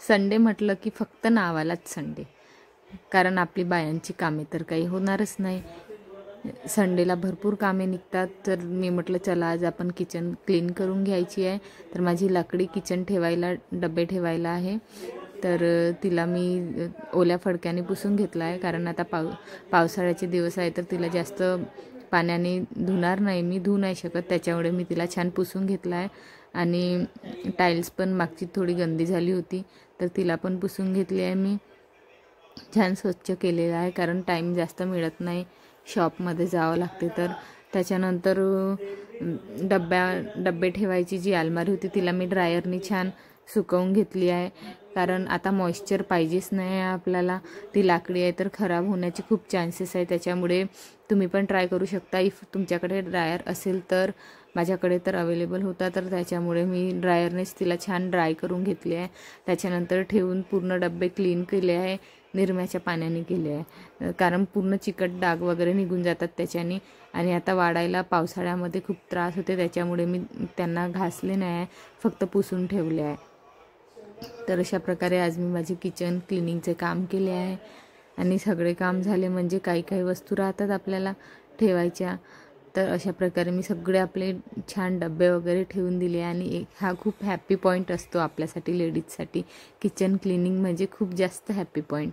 Sunday म्हटलं की फक्त नावालाच संडे, कारण आपली बायांची कामे तर काही होणारच नाही. संडेला भरपूर कामे निघतात. तर मी म्हटलं चला आज आपण किचन क्लीन करून घ्यायची आहे. तर माझी लाकडी किचन ठेवायला, डबे ठेवायला आहे. तर तिला मी ओल्या फडक्याने पुसून घेतला आहे, कारण आता पावसाळ्याचे दिवस आहे. तर तिला जास्त पाण्याने धुणार नाही, मी धुवू नाही शकत. त्याच्यामुळे मी तिला छान पुसून घेतला आहे. आणि टाईल्स पण मागची थोडी गंदी झाली होती, तर तिला पण पुसून घेतली आहे. मी छान स्वच्छ केलेलं आहे, कारण टाईम जास्त मिळत नाही, शॉपमध्ये जावं लागते. तर त्याच्यानंतर डबे ठेवायची जी अलमारी होती तिला मी ड्रायरनी छान सुकवून घेतली आहे, कारण आता मॉइश्चर पाहिजेच नाही आपल्याला. ती लाकडी आहे तर खराब होण्याचे खूप चान्सेस आहे. त्याच्यामुळे तुम्ही पण ट्राय करू शकता इफ तुमच्याकडे ड्रायर असेल तर. माझ्याकडे तर अवेलेबल होता, तर त्याच्यामुळे मी ड्रायरनेच तिला छान ड्राय करून घेतली आहे. त्याच्यानंतर ठेवून पूर्ण डबे क्लीन केले आहे, निरम्याच्या पाण्याने केले आहे, कारण पूर्ण चिकट डाग वगैरे निघून जातात त्याच्याने. आणि आता वाढायला पावसाळ्यामध्ये खूप त्रास होते, त्याच्यामुळे मी त्यांना घासले नाही आहे, फक्त पुसून ठेवले आहे. तर अशा प्रकारे आज मी माझे किचन क्लिनिंगचे काम केले आहे. आणि सगळे काम झाले म्हणजे काही काही वस्तू राहतात आपल्याला ठेवायच्या. तर अशा प्रकारे मी सगळे आपले छान डबे वगैरे ठेवून दिले. आणि हा खूप हॅपी पॉईंट असतो आपल्यासाठी, लेडीजसाठी. किचन क्लिनिंग म्हणजे खूप जास्त हॅपी पॉईंट.